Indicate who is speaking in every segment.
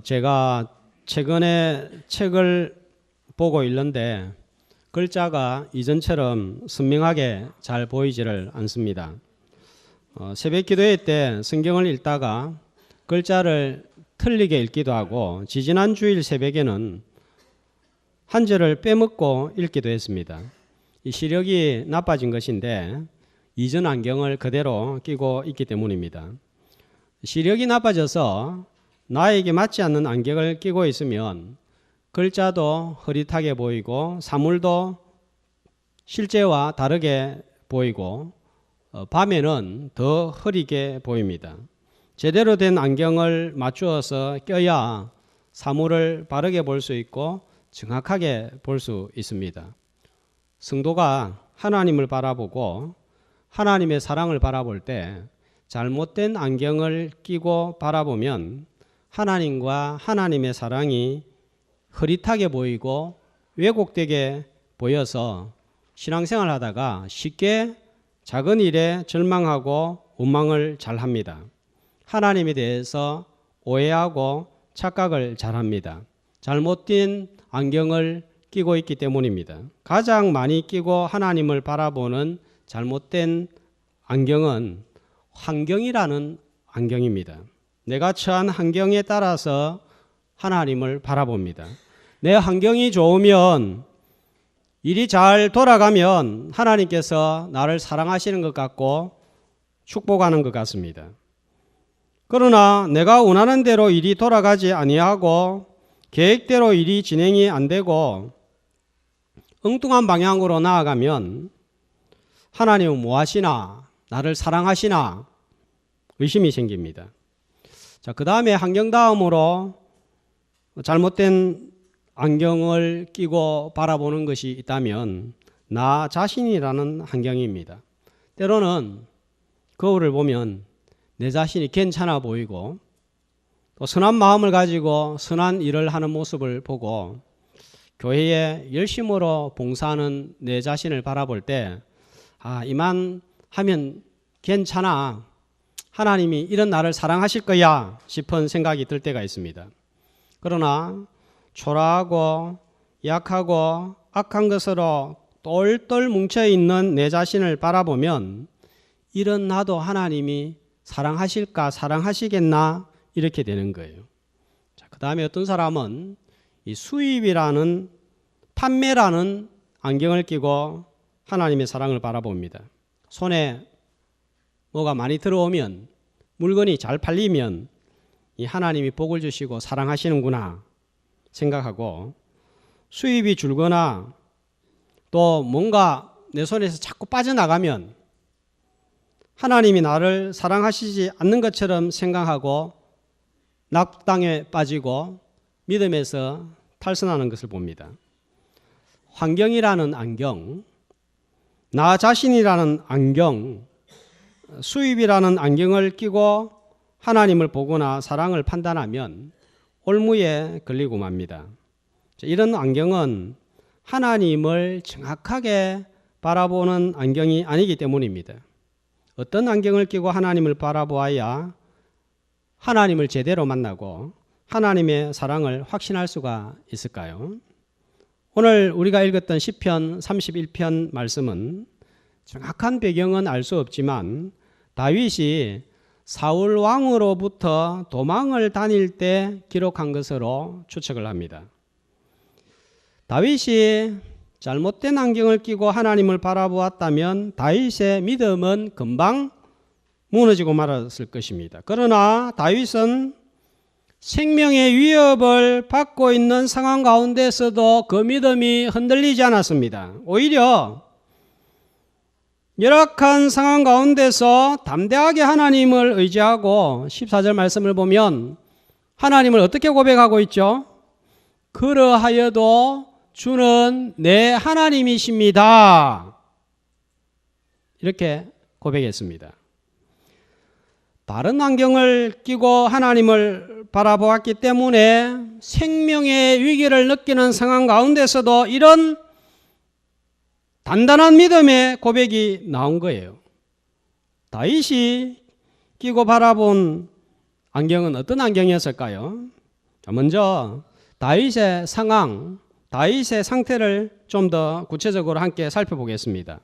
Speaker 1: 제가 최근에 책을 보고 있는데 글자가 이전처럼 선명하게 잘 보이지를 않습니다. 새벽 기도회 때 성경을 읽다가 글자를 틀리게 읽기도 하고 지지난 주일 새벽에는 한 절을 빼먹고 읽기도 했습니다. 이 시력이 나빠진 것인데 이전 안경을 그대로 끼고 있기 때문입니다. 시력이 나빠져서 나에게 맞지 않는 안경을 끼고 있으면 글자도 흐릿하게 보이고 사물도 실제와 다르게 보이고 밤에는 더 흐리게 보입니다. 제대로 된 안경을 맞추어서 껴야 사물을 바르게 볼 수 있고 정확하게 볼 수 있습니다. 성도가 하나님을 바라보고 하나님의 사랑을 바라볼 때 잘못된 안경을 끼고 바라보면 하나님과 하나님의 사랑이 흐릿하게 보이고 왜곡되게 보여서 신앙생활 하다가 쉽게 작은 일에 절망하고 원망을 잘합니다. 하나님에 대해서 오해하고 착각을 잘합니다. 잘못된 안경을 끼고 있기 때문입니다. 가장 많이 끼고 하나님을 바라보는 잘못된 안경은 환경이라는 안경입니다. 내가 처한 환경에 따라서 하나님을 바라봅니다. 내 환경이 좋으면 일이 잘 돌아가면 하나님께서 나를 사랑하시는 것 같고 축복하는 것 같습니다. 그러나 내가 원하는 대로 일이 돌아가지 아니하고 계획대로 일이 진행이 안 되고 엉뚱한 방향으로 나아가면 하나님은 뭐 하시나? 나를 사랑하시나? 의심이 생깁니다. 자, 그 다음에 환경 다음으로 잘못된 안경을 끼고 바라보는 것이 있다면 나 자신이라는 환경입니다. 때로는 거울을 보면 내 자신이 괜찮아 보이고 또 선한 마음을 가지고 선한 일을 하는 모습을 보고 교회에 열심으로 봉사하는 내 자신을 바라볼 때 이만 하면 괜찮아. 하나님이 이런 나를 사랑하실 거야 싶은 생각이 들 때가 있습니다. 그러나 초라하고 약하고 악한 것으로 똘똘 뭉쳐있는 내 자신을 바라보면 이런 나도 하나님이 사랑하실까 사랑하시겠나 이렇게 되는 거예요. 그 다음에 어떤 사람은 이 수입이라는 판매라는 안경을 끼고 하나님의 사랑을 바라봅니다. 손에 뭐가 많이 들어오면 물건이 잘 팔리면 이 하나님이 복을 주시고 사랑하시는구나 생각하고 수입이 줄거나 또 뭔가 내 손에서 자꾸 빠져나가면 하나님이 나를 사랑하시지 않는 것처럼 생각하고 낙당에 빠지고 믿음에서 탈선하는 것을 봅니다. 환경이라는 안경, 나 자신이라는 안경, 수입이라는 안경을 끼고 하나님을 보거나 사랑을 판단하면 올무에 걸리고 맙니다. 이런 안경은 하나님을 정확하게 바라보는 안경이 아니기 때문입니다. 어떤 안경을 끼고 하나님을 바라보아야 하나님을 제대로 만나고 하나님의 사랑을 확신할 수가 있을까요? 오늘 우리가 읽었던 시편 31편 말씀은 정확한 배경은 알 수 없지만 다윗이 사울 왕으로부터 도망을 다닐 때 기록한 것으로 추측을 합니다. 다윗이 잘못된 안경을 끼고 하나님을 바라보았다면 다윗의 믿음은 금방 무너지고 말았을 것입니다. 그러나 다윗은 생명의 위협을 받고 있는 상황 가운데서도 그 믿음이 흔들리지 않았습니다. 오히려 열악한 상황 가운데서 담대하게 하나님을 의지하고 14절 말씀을 보면 하나님을 어떻게 고백하고 있죠? 그러하여도 주는 내 하나님이십니다. 이렇게 고백했습니다. 바른 안경을 끼고 하나님을 바라보았기 때문에 생명의 위기를 느끼는 상황 가운데서도 이런 단단한 믿음의 고백이 나온 거예요. 다윗이 끼고 바라본 안경은 어떤 안경이었을까요? 먼저 다윗의 상황, 다윗의 상태를 좀 더 구체적으로 함께 살펴보겠습니다.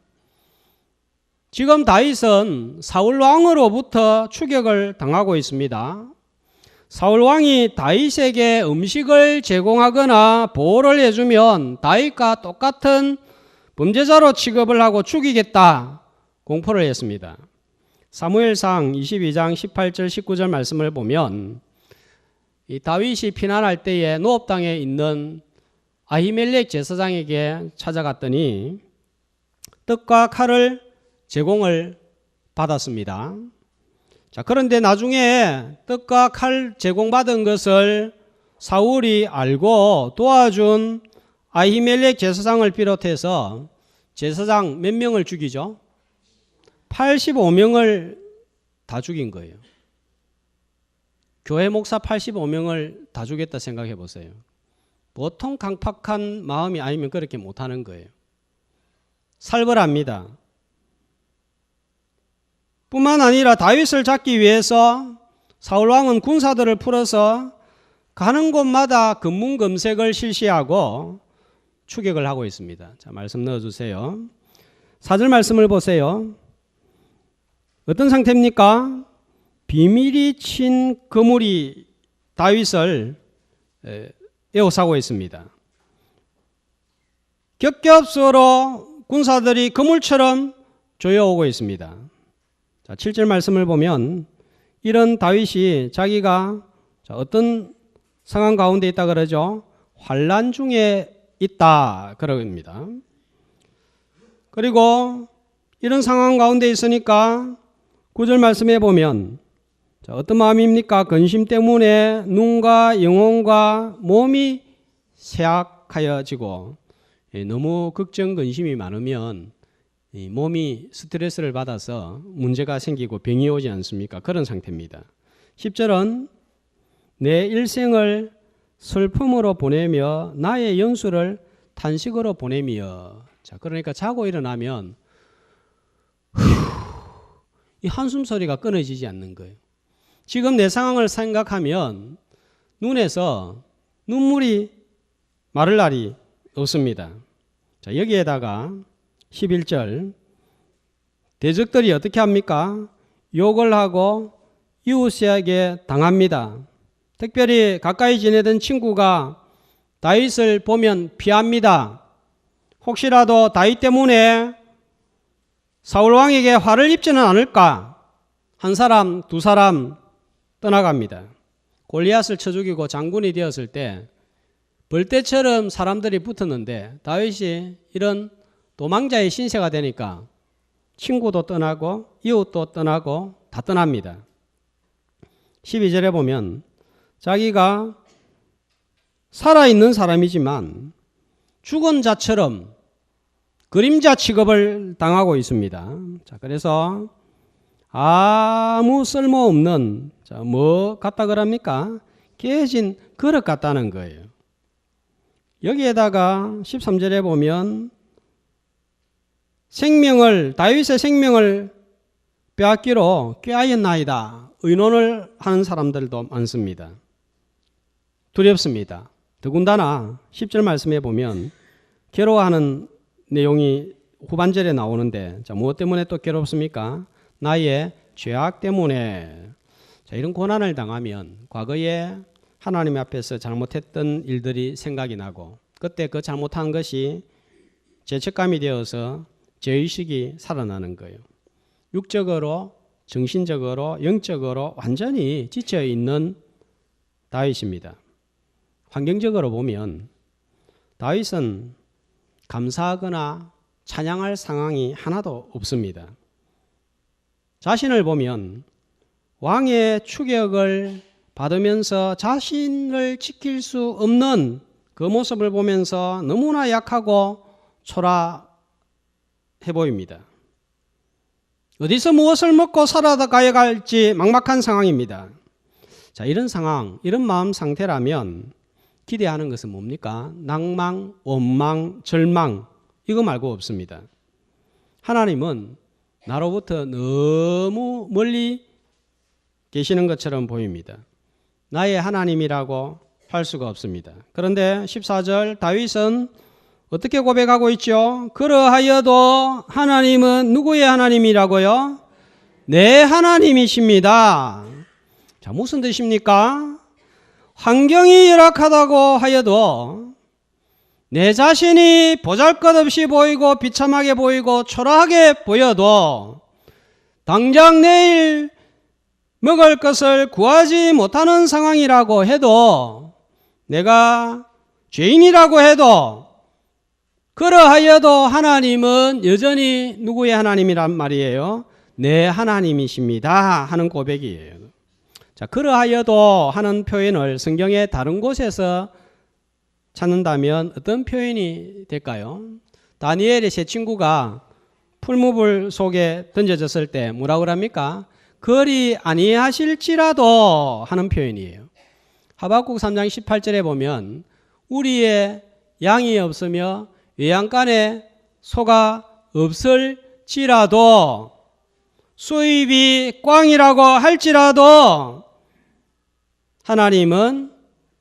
Speaker 1: 지금 다윗은 사울 왕으로부터 추격을 당하고 있습니다. 사울 왕이 다윗에게 음식을 제공하거나 보호를 해주면 다윗과 똑같은 범죄자로 취급을 하고 죽이겠다 공포를 했습니다. 사무엘상 22장 18절 19절 말씀을 보면 이 다윗이 피난할 때에 노업 땅에 있는 아히멜렉 제사장에게 찾아갔더니 떡과 칼을 제공을 받았습니다. 자, 그런데 나중에 떡과 칼 제공받은 것을 사울이 알고 도와준 아히멜렉 제사장을 비롯해서 제사장 몇 명을 죽이죠? 85명을 다 죽인 거예요. 교회 목사 85명을 다 죽였다 생각해 보세요. 보통 강팍한 마음이 아니면 그렇게 못하는 거예요. 살벌합니다. 뿐만 아니라 다윗을 잡기 위해서 사울왕은 군사들을 풀어서 가는 곳마다 검문검색을 실시하고 추격을 하고 있습니다. 자, 말씀 넣어주세요. 4절 말씀을 보세요. 어떤 상태입니까? 비밀이 친 그물이 다윗을 에워싸고 있습니다. 겹겹서로 군사들이 그물처럼 조여오고 있습니다. 자, 7절 말씀을 보면 이런 다윗이 자기가 어떤 상황 가운데 있다 그러죠? 환난 중에 있다 그럽니다. 그리고 이런 상황 가운데 있으니까 9절 말씀에 보면 어떤 마음입니까? 근심 때문에 눈과 영혼과 몸이 쇠약하여지고 너무 걱정 근심이 많으면 몸이 스트레스를 받아서 문제가 생기고 병이 오지 않습니까? 그런 상태입니다. 10절은 내 일생을 슬픔으로 보내며 나의 연수를 탄식으로 보내며. 자, 그러니까 자고 일어나면 이 한숨 소리가 끊어지지 않는 거예요. 지금 내 상황을 생각하면 눈에서 눈물이 마를 날이 없습니다. 자, 여기에다가 11절 대적들이 어떻게 합니까? 욕을 하고 이웃에게 당합니다. 특별히 가까이 지내던 친구가 다윗을 보면 피합니다. 혹시라도 다윗 때문에 사울 왕에게 화를 입지는 않을까? 한 사람, 두 사람 떠나갑니다. 골리앗을 쳐 죽이고 장군이 되었을 때 벌떼처럼 사람들이 붙었는데 다윗이 이런 도망자의 신세가 되니까 친구도 떠나고 이웃도 떠나고 다 떠납니다. 12절에 보면 자기가 살아있는 사람이지만 죽은 자처럼 그림자 취급을 당하고 있습니다. 자, 그래서 아무 쓸모없는 뭐 같다 그럽니까? 깨진 그릇 같다는 거예요. 여기에다가 13절에 보면 다윗의 생명을 빼앗기로 꾀하였나이다 의논을 하는 사람들도 많습니다. 두렵습니다. 더군다나 10절 말씀에 보면 괴로워하는 내용이 후반절에 나오는데 무엇 때문에 또 괴롭습니까? 나의 죄악 때문에. 자, 이런 고난을 당하면 과거에 하나님 앞에서 잘못했던 일들이 생각이 나고 그때 그 잘못한 것이 죄책감이 되어서 죄의식이 살아나는 거예요. 육적으로, 정신적으로, 영적으로 완전히 지쳐있는 다윗입니다. 환경적으로 보면 다윗은 감사하거나 찬양할 상황이 하나도 없습니다. 자신을 보면 왕의 추격을 받으면서 자신을 지킬 수 없는 그 모습을 보면서 너무나 약하고 초라해 보입니다. 어디서 무엇을 먹고 살아가야 할지 막막한 상황입니다. 자, 이런 상황, 이런 마음 상태라면 기대하는 것은 뭡니까? 낭망, 원망, 절망 이거 말고 없습니다. 하나님은 나로부터 너무 멀리 계시는 것처럼 보입니다. 나의 하나님이라고 할 수가 없습니다. 그런데 14절 다윗은 어떻게 고백하고 있죠? 그러하여도 하나님은 누구의 하나님이라고요? 내 하나님이십니다. 자, 무슨 뜻입니까? 환경이 열악하다고 하여도 내 자신이 보잘것없이 보이고 비참하게 보이고 초라하게 보여도 당장 내일 먹을 것을 구하지 못하는 상황이라고 해도 내가 죄인이라고 해도 그러하여도 하나님은 여전히 누구의 하나님이란 말이에요? 내 하나님이십니다 하는 고백이에요. 자, 그러하여도 하는 표현을 성경의 다른 곳에서 찾는다면 어떤 표현이 될까요? 다니엘의 세 친구가 풀무불 속에 던져졌을 때 뭐라고 합니까? 그리 아니하실지라도 하는 표현이에요. 하박국 3장 18절에 보면 우리의 양이 없으며 외양간에 소가 없을지라도 수입이 꽝이라고 할지라도 하나님은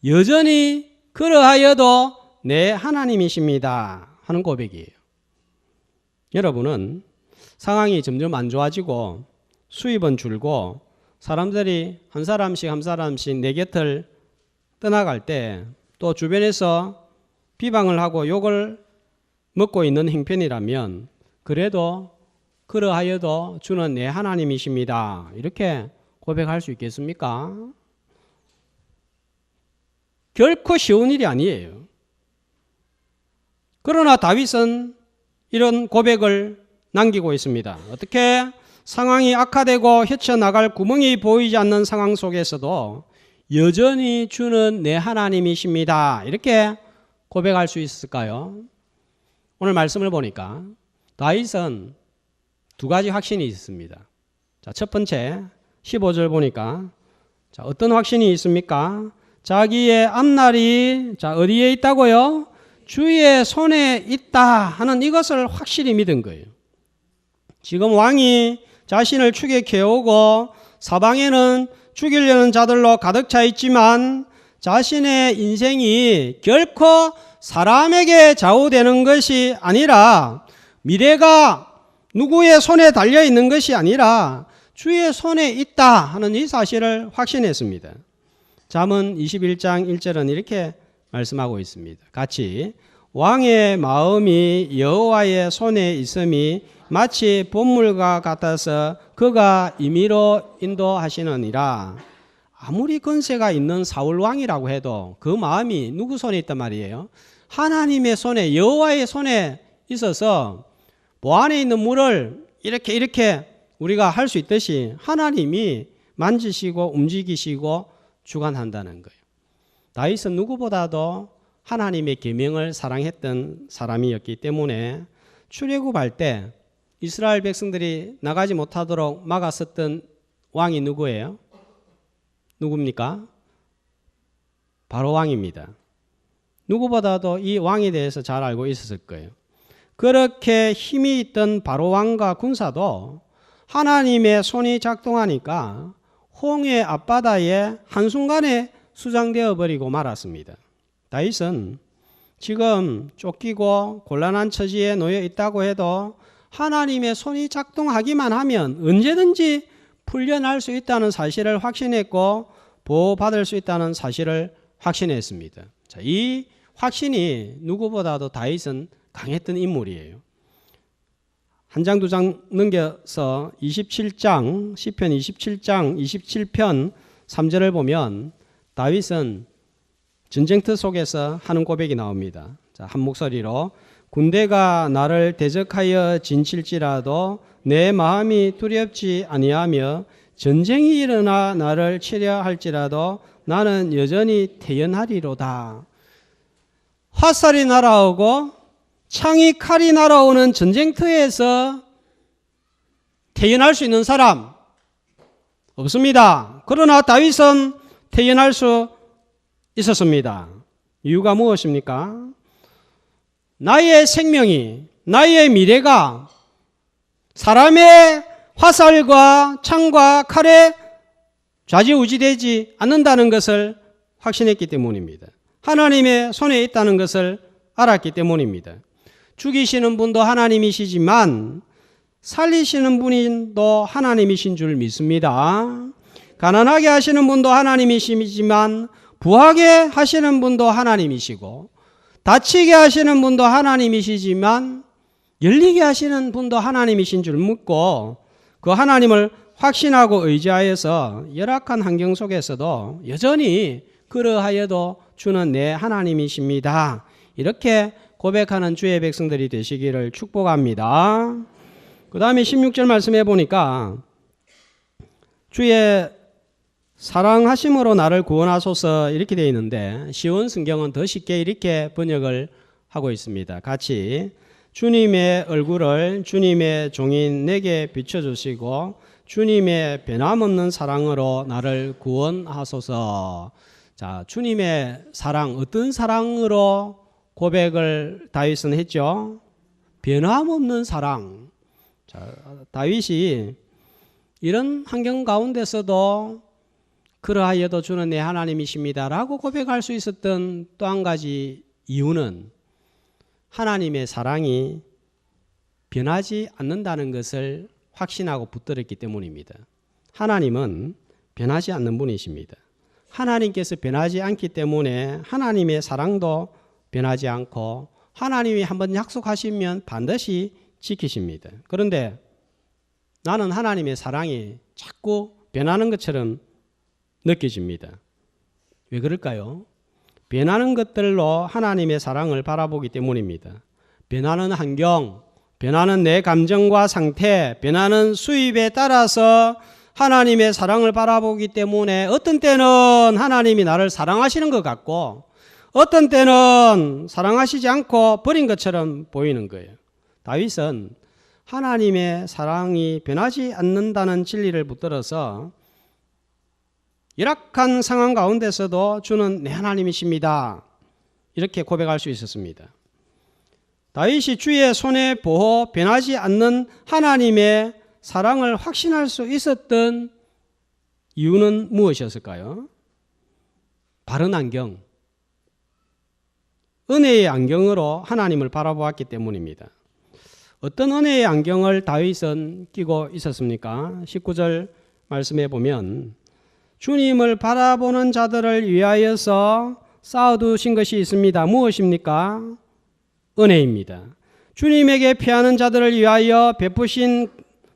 Speaker 1: 여전히 그러하여도 내 하나님이십니다 하는 고백이에요. 여러분은 상황이 점점 안 좋아지고 수입은 줄고 사람들이 한 사람씩 내 곁을 떠나갈 때 또 주변에서 비방을 하고 욕을 먹고 있는 형편이라면 그래도 그러하여도 주는 내 하나님이십니다 이렇게 고백할 수 있겠습니까? 결코 쉬운 일이 아니에요. 그러나 다윗은 이런 고백을 남기고 있습니다. 어떻게? 상황이 악화되고 헤쳐나갈 구멍이 보이지 않는 상황 속에서도 여전히 주는 내 하나님이십니다 이렇게 고백할 수 있을까요? 오늘 말씀을 보니까 다윗은 두 가지 확신이 있습니다. 자, 첫 번째 15절 보니까 자, 어떤 확신이 있습니까? 자기의 앞날이 어디에 있다고요? 주의 손에 있다 하는 이것을 확실히 믿은 거예요. 지금 왕이 자신을 추격해오고 사방에는 죽이려는 자들로 가득 차 있지만 자신의 인생이 결코 사람에게 좌우되는 것이 아니라 미래가 누구의 손에 달려있는 것이 아니라 주의 손에 있다 하는 이 사실을 확신했습니다. 잠언 21장 1절은 이렇게 말씀하고 있습니다. 같이 왕의 마음이 여호와의 손에 있음이 마치 본물과 같아서 그가 임의로 인도하시느니라. 아무리 권세가 있는 사울 왕이라고 해도 그 마음이 누구 손에 있단 말이에요? 하나님의 손에 여호와의 손에 있어서 뭐 안에 있는 물을 이렇게 우리가 할 수 있듯이 하나님이 만지시고 움직이시고 주관한다는 거예요. 다윗은 누구보다도 하나님의 계명을 사랑했던 사람이었기 때문에 출애굽할 때 이스라엘 백성들이 나가지 못하도록 막았었던 왕이 누구예요? 누굽니까? 바로 왕입니다. 누구보다도 이 왕에 대해서 잘 알고 있었을 거예요. 그렇게 힘이 있던 바로 왕과 군사도 하나님의 손이 작동하니까 홍해 앞바다에 한순간에 수장되어 버리고 말았습니다. 다윗은 지금 쫓기고 곤란한 처지에 놓여 있다고 해도 하나님의 손이 작동하기만 하면 언제든지 풀려날 수 있다는 사실을 확신했고 보호받을 수 있다는 사실을 확신했습니다. 자, 이 확신이 누구보다도 다윗은 강했던 인물이에요. 한 장 두 장 넘겨서 27장 시편 27장 27편 3절을 보면 다윗은 전쟁터 속에서 하는 고백이 나옵니다. 자, 한 목소리로 군대가 나를 대적하여 진칠지라도 내 마음이 두렵지 아니하며 전쟁이 일어나 나를 치려 할지라도 나는 여전히 태연하리로다. 화살이 날아오고 창이 칼이 날아오는 전쟁터에서 태연할 수 있는 사람 없습니다. 그러나 다윗은 태연할 수 있었습니다. 이유가 무엇입니까? 나의 생명이, 나의 미래가 사람의 화살과 창과 칼에 좌지우지되지 않는다는 것을 확신했기 때문입니다. 하나님의 손에 있다는 것을 알았기 때문입니다. 죽이시는 분도 하나님이시지만 살리시는 분도 하나님이신 줄 믿습니다. 가난하게 하시는 분도 하나님이시지만 부하게 하시는 분도 하나님이시고, 다치게 하시는 분도 하나님이시지만 열리게 하시는 분도 하나님이신 줄 믿고, 그 하나님을 확신하고 의지하여서 열악한 환경 속에서도 여전히 그러하여도 주는 내 하나님이십니다. 이렇게 고백하는 주의 백성들이 되시기를 축복합니다. 그 다음에 16절 말씀해 보니까 주의 사랑하심으로 나를 구원하소서 이렇게 되어 있는데, 시온 성경은 더 쉽게 이렇게 번역을 하고 있습니다. 같이 주님의 얼굴을 주님의 종인 내게 비춰주시고 주님의 변함없는 사랑으로 나를 구원하소서. 자, 주님의 사랑, 어떤 사랑으로 고백을 다윗은 했죠? 변함없는 사랑. 자, 다윗이 이런 환경 가운데서도 그러하여도 주는 내 하나님이십니다 라고 고백할 수 있었던 또 한 가지 이유는 하나님의 사랑이 변하지 않는다는 것을 확신하고 붙들었기 때문입니다. 하나님은 변하지 않는 분이십니다. 하나님께서 변하지 않기 때문에 하나님의 사랑도 변하지 않고 하나님이 한번 약속하시면 반드시 지키십니다. 그런데 나는 하나님의 사랑이 자꾸 변하는 것처럼 느껴집니다. 왜 그럴까요? 변하는 것들로 하나님의 사랑을 바라보기 때문입니다. 변하는 환경, 변하는 내 감정과 상태, 변하는 수입에 따라서 하나님의 사랑을 바라보기 때문에 어떤 때는 하나님이 나를 사랑하시는 것 같고 어떤 때는 사랑하시지 않고 버린 것처럼 보이는 거예요. 다윗은 하나님의 사랑이 변하지 않는다는 진리를 붙들어서 열악한 상황 가운데서도 주는 내 하나님이십니다. 이렇게 고백할 수 있었습니다. 다윗이 주의 손의 보호, 변하지 않는 하나님의 사랑을 확신할 수 있었던 이유는 무엇이었을까요? 바른 안경, 은혜의 안경으로 하나님을 바라보았기 때문입니다. 어떤 은혜의 안경을 다윗은 끼고 있었습니까? 19절 말씀해 보면 주님을 바라보는 자들을 위하여서 쌓아두신 것이 있습니다. 무엇입니까? 은혜입니다. 주님에게 피하는 자들을 위하여 베푸신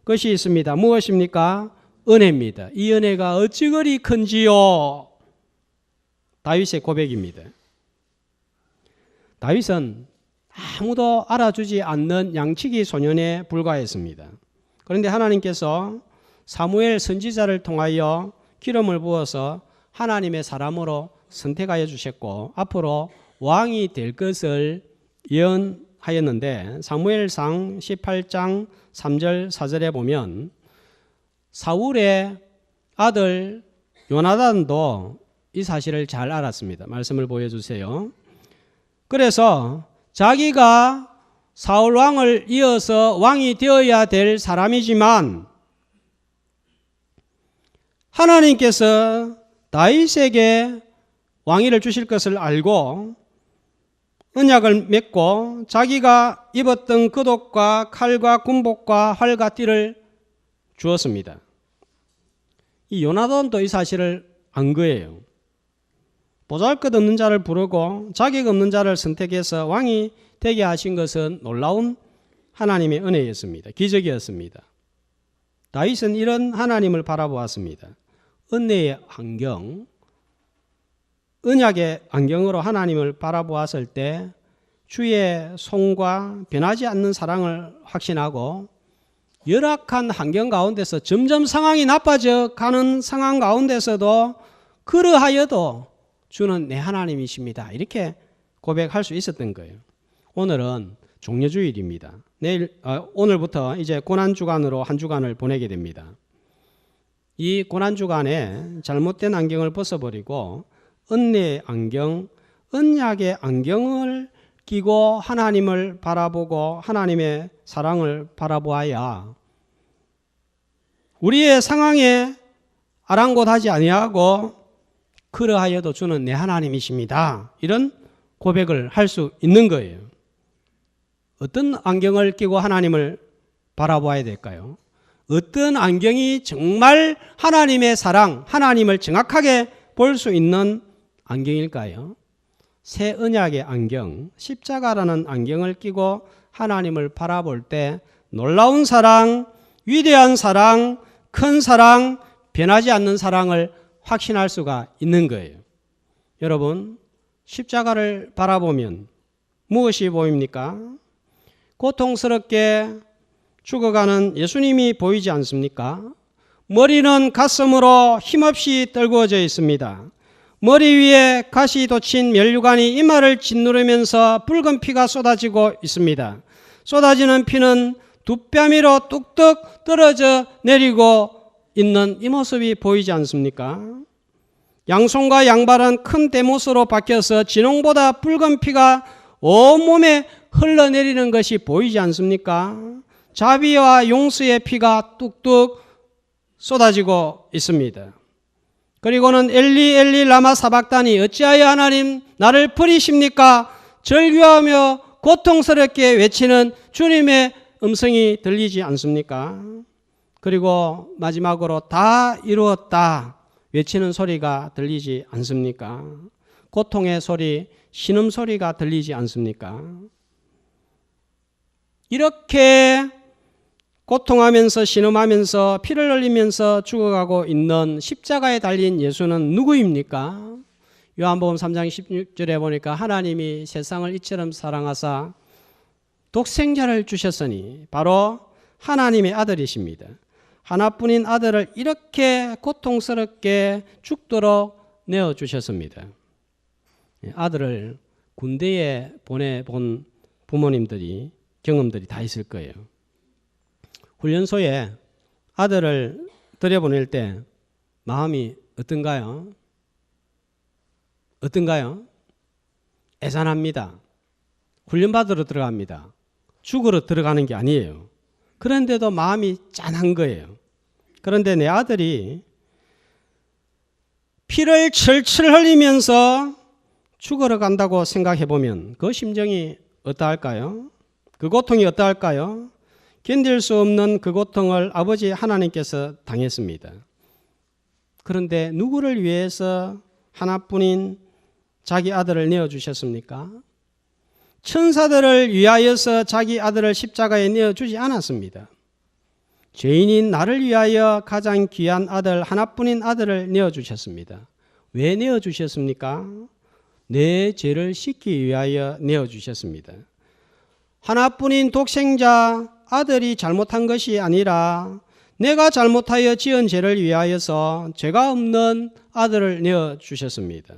Speaker 1: 것이 있습니다. 무엇입니까? 은혜입니다. 이 은혜가 어찌 그리 큰지요? 다윗의 고백입니다. 다윗은 아무도 알아주지 않는 양치기 소년에 불과했습니다. 그런데 하나님께서 사무엘 선지자를 통하여 기름을 부어서 하나님의 사람으로 선택하여 주셨고 앞으로 왕이 될 것을 예언하였는데 사무엘상 18장 3절 4절에 보면 사울의 아들 요나단도 이 사실을 잘 알았습니다. 말씀을 보여주세요. 그래서 자기가 사울 왕을 이어서 왕이 되어야 될 사람이지만 하나님께서 다윗에게 왕위를 주실 것을 알고 언약을 맺고 자기가 입었던 겉옷과 칼과 군복과 활과 띠를 주었습니다. 이 요나단도 이 사실을 안 거예요. 보잘것없는 자를 부르고 자격 없는 자를 선택해서 왕이 되게 하신 것은 놀라운 하나님의 은혜였습니다. 기적이었습니다. 다윗은 이런 하나님을 바라보았습니다. 은혜의 안경, 언약의 안경으로 하나님을 바라보았을 때 주의 손과 변하지 않는 사랑을 확신하고 열악한 환경 가운데서 점점 상황이 나빠져 가는 상황 가운데서도 그러하여도 주는 내 하나님이십니다. 이렇게 고백할 수 있었던 거예요. 오늘은 종려주일입니다. 오늘부터 이제 고난주간으로 한 주간을 보내게 됩니다. 이 고난주간에 잘못된 안경을 벗어버리고 은혜의 안경, 언약의 안경을 끼고 하나님을 바라보고 하나님의 사랑을 바라보아야 우리의 상황에 아랑곳하지 아니하고 그러하여도 주는 내 하나님이십니다. 이런 고백을 할 수 있는 거예요. 어떤 안경을 끼고 하나님을 바라봐야 될까요? 어떤 안경이 정말 하나님의 사랑, 하나님을 정확하게 볼 수 있는 안경일까요? 새 언약의 안경, 십자가라는 안경을 끼고 하나님을 바라볼 때 놀라운 사랑, 위대한 사랑, 큰 사랑, 변하지 않는 사랑을 확신할 수가 있는 거예요. 여러분, 십자가를 바라보면 무엇이 보입니까? 고통스럽게 죽어가는 예수님이 보이지 않습니까? 머리는 가슴으로 힘없이 떨구어져 있습니다. 머리 위에 가시 돋친 면류관이 이마를 짓누르면서 붉은 피가 쏟아지고 있습니다. 쏟아지는 피는 두 뺨위로 뚝뚝 떨어져 내리고 있는 이 모습이 보이지 않습니까? 양손과 양발은 큰 대못으로 박혀서 진홍보다 붉은 피가 온몸에 흘러내리는 것이 보이지 않습니까? 자비와 용서의 피가 뚝뚝 쏟아지고 있습니다. 그리고는 엘리 엘리 라마 사박다니 어찌하여 하나님 나를 버리십니까? 절규하며 고통스럽게 외치는 주님의 음성이 들리지 않습니까? 그리고 마지막으로 다 이루었다 외치는 소리가 들리지 않습니까? 고통의 소리, 신음소리가 들리지 않습니까? 이렇게 고통하면서 신음하면서 피를 흘리면서 죽어가고 있는 십자가에 달린 예수는 누구입니까? 요한복음 3장 16절에 보니까 하나님이 세상을 이처럼 사랑하사 독생자를 주셨으니 바로 하나님의 아들이십니다. 하나뿐인 아들을 이렇게 고통스럽게 죽도록 내어주셨습니다. 아들을 군대에 보내본 부모님들이 경험들이 다 있을 거예요. 훈련소에 아들을 들여보낼 때 마음이 어떤가요? 어떤가요? 애잔합니다. 훈련받으러 들어갑니다. 죽으러 들어가는 게 아니에요. 그런데도 마음이 짠한 거예요. 그런데 내 아들이 피를 철철 흘리면서 죽으러 간다고 생각해 보면 그 심정이 어떠할까요? 그 고통이 어떠할까요? 견딜 수 없는 그 고통을 아버지 하나님께서 당했습니다. 그런데 누구를 위해서 하나뿐인 자기 아들을 내어주셨습니까? 천사들을 위하여서 자기 아들을 십자가에 내어주지 않았습니다. 죄인인 나를 위하여 가장 귀한 아들, 하나뿐인 아들을 내어주셨습니다. 왜 내어주셨습니까? 내 죄를 씻기 위하여 내어주셨습니다. 하나뿐인 독생자 아들이 잘못한 것이 아니라 내가 잘못하여 지은 죄를 위하여서 죄가 없는 아들을 내어주셨습니다.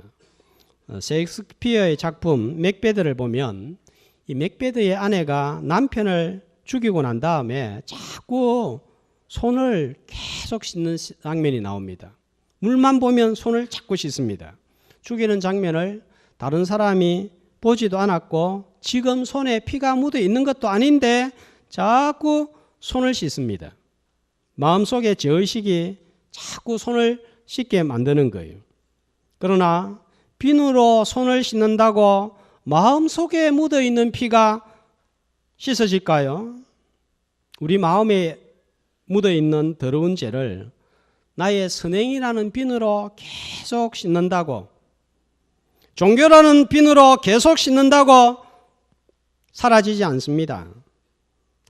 Speaker 1: 셰익스피어의 작품 맥베드를 보면 이 맥베드의 아내가 남편을 죽이고 난 다음에 자꾸 손을 계속 씻는 장면이 나옵니다. 물만 보면 손을 자꾸 씻습니다. 죽이는 장면을 다른 사람이 보지도 않았고 지금 손에 피가 묻어 있는 것도 아닌데 자꾸 손을 씻습니다. 마음속에 죄의식이 자꾸 손을 씻게 만드는 거예요. 그러나 비누로 손을 씻는다고 마음속에 묻어있는 피가 씻어질까요? 우리 마음에 묻어있는 더러운 죄를 나의 선행이라는 비누로 계속 씻는다고, 종교라는 비누로 계속 씻는다고 사라지지 않습니다.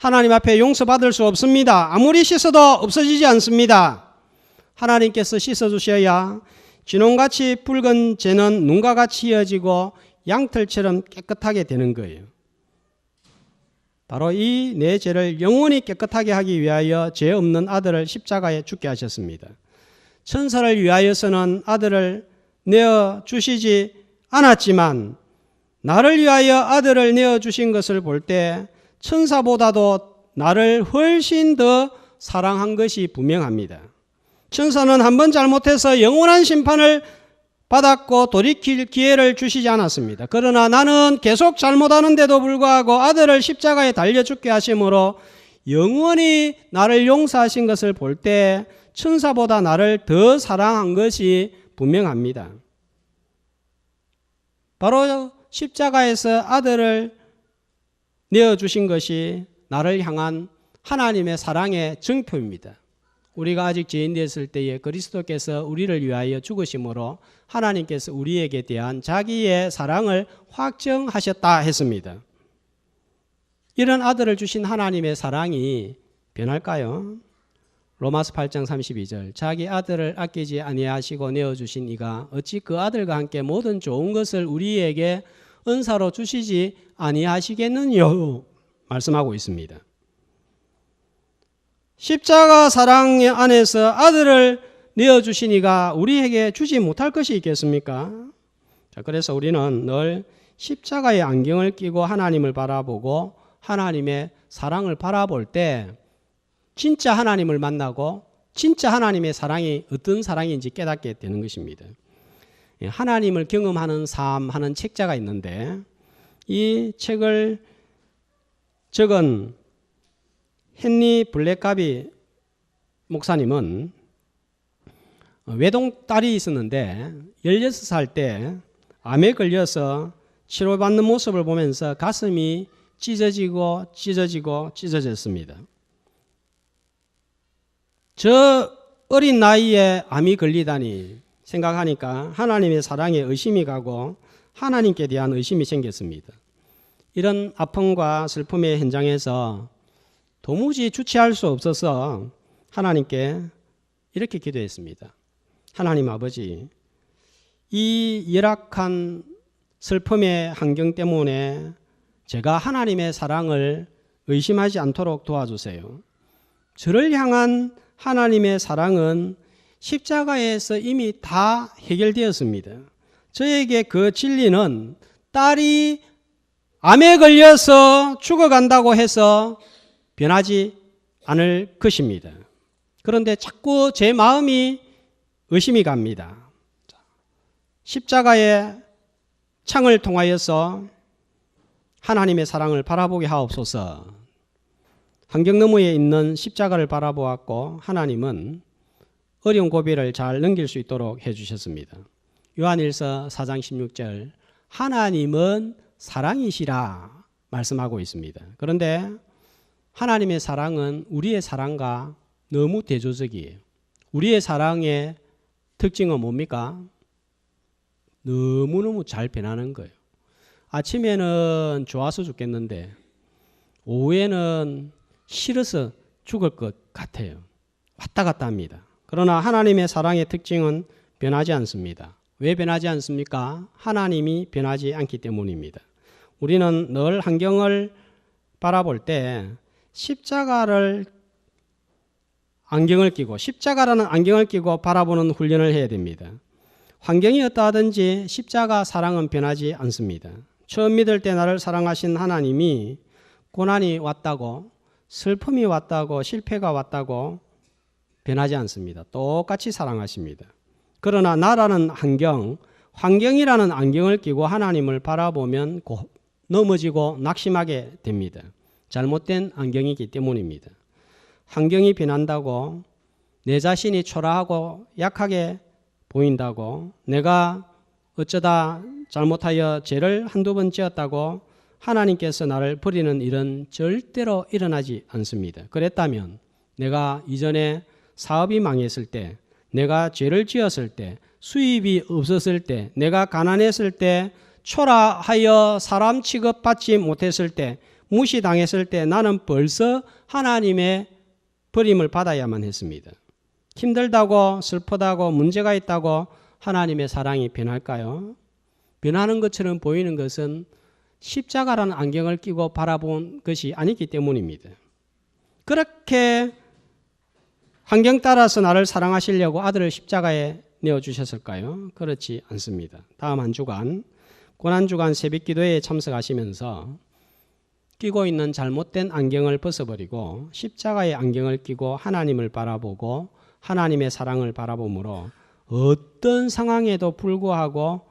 Speaker 1: 하나님 앞에 용서받을 수 없습니다. 아무리 씻어도 없어지지 않습니다. 하나님께서 씻어주셔야 진홍같이 붉은 죄는 눈과 같이 이어지고 양털처럼 깨끗하게 되는 거예요. 바로 이 내 죄를 영원히 깨끗하게 하기 위하여 죄 없는 아들을 십자가에 죽게 하셨습니다. 천사를 위하여서는 아들을 내어주시지 않았지만 나를 위하여 아들을 내어주신 것을 볼 때 천사보다도 나를 훨씬 더 사랑한 것이 분명합니다. 천사는 한 번 잘못해서 영원한 심판을 받았고 돌이킬 기회를 주시지 않았습니다. 그러나 나는 계속 잘못하는데도 불구하고 아들을 십자가에 달려 죽게 하심으로 영원히 나를 용서하신 것을 볼 때 천사보다 나를 더 사랑한 것이 분명합니다. 바로 십자가에서 아들을 내어주신 것이 나를 향한 하나님의 사랑의 증표입니다. 우리가 아직 죄인 되었을 때에 그리스도께서 우리를 위하여 죽으심으로 하나님께서 우리에게 대한 자기의 사랑을 확정하셨다 했습니다. 이런 아들을 주신 하나님의 사랑이 변할까요? 로마서 8장 32절 자기 아들을 아끼지 아니하시고 내어주신 이가 어찌 그 아들과 함께 모든 좋은 것을 우리에게 은사로 주시지 아니하시겠느냐 말씀하고 있습니다. 십자가 사랑 안에서 아들을 내어주신 이가 우리에게 주지 못할 것이 있겠습니까? 자, 그래서 우리는 늘 십자가의 안경을 끼고 하나님을 바라보고 하나님의 사랑을 바라볼 때 진짜 하나님을 만나고 진짜 하나님의 사랑이 어떤 사랑인지 깨닫게 되는 것입니다. 하나님을 경험하는 삶 하는 책자가 있는데 이 책을 적은 헨리 블랙가비 목사님은 외동딸이 있었는데 16살 때 암에 걸려서 치료받는 모습을 보면서 가슴이 찢어졌습니다. 저 어린 나이에 암이 걸리다니 생각하니까 하나님의 사랑에 의심이 가고 하나님께 대한 의심이 생겼습니다. 이런 아픔과 슬픔의 현장에서 도무지 주체할 수 없어서 하나님께 이렇게 기도했습니다. 하나님 아버지, 이 열악한 슬픔의 환경 때문에 제가 하나님의 사랑을 의심하지 않도록 도와주세요. 저를 향한 하나님의 사랑은 십자가에서 이미 다 해결되었습니다. 저에게 그 진리는 딸이 암에 걸려서 죽어간다고 해서 변하지 않을 것입니다. 그런데 자꾸 제 마음이 의심이 갑니다. 십자가의 창을 통하여서 하나님의 사랑을 바라보게 하옵소서. 환경 너머에 있는 십자가를 바라보았고 하나님은 어려운 고비를 잘 넘길 수 있도록 해주셨습니다. 요한일서 4장 16절 하나님은 사랑이시라 말씀하고 있습니다. 그런데 하나님의 사랑은 우리의 사랑과 너무 대조적이에요. 우리의 사랑의 특징은 뭡니까? 너무너무 잘 변하는 거예요. 아침에는 좋아서 죽겠는데 오후에는 싫어서 죽을 것 같아요. 왔다 갔다 합니다. 그러나 하나님의 사랑의 특징은 변하지 않습니다. 왜 변하지 않습니까? 하나님이 변하지 않기 때문입니다. 우리는 늘 환경을 바라볼 때 십자가라는 안경을 끼고 바라보는 훈련을 해야 됩니다. 환경이 어떠하든지 십자가 사랑은 변하지 않습니다. 처음 믿을 때 나를 사랑하신 하나님이 고난이 왔다고 슬픔이 왔다고 실패가 왔다고 변하지 않습니다. 똑같이 사랑하십니다. 그러나 나라는 환경이라는 안경을 끼고 하나님을 바라보면 넘어지고 낙심하게 됩니다. 잘못된 안경이기 때문입니다. 환경이 변한다고 내 자신이 초라하고 약하게 보인다고 내가 어쩌다 잘못하여 죄를 한두 번 지었다고 하나님께서 나를 버리는 일은 절대로 일어나지 않습니다. 그랬다면 내가 이전에 사업이 망했을 때, 내가 죄를 지었을 때, 수입이 없었을 때, 내가 가난했을 때, 초라하여 사람 취급받지 못했을 때, 무시당했을 때 나는 벌써 하나님의 버림을 받아야만 했습니다. 힘들다고 슬프다고 문제가 있다고 하나님의 사랑이 변할까요? 변하는 것처럼 보이는 것은 십자가라는 안경을 끼고 바라본 것이 아니기 때문입니다. 그렇게 환경 따라서 나를 사랑하시려고 아들을 십자가에 내어주셨을까요? 그렇지 않습니다. 다음 한 주간 고난주간 새벽기도에 참석하시면서 끼고 있는 잘못된 안경을 벗어버리고 십자가의 안경을 끼고 하나님을 바라보고 하나님의 사랑을 바라보므로 어떤 상황에도 불구하고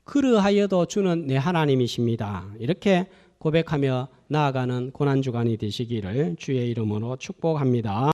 Speaker 1: 그러하여도 주는 내 하나님이십니다. 이렇게 고백하며 나아가는 고난주간이 되시기를 주의 이름으로 축복합니다.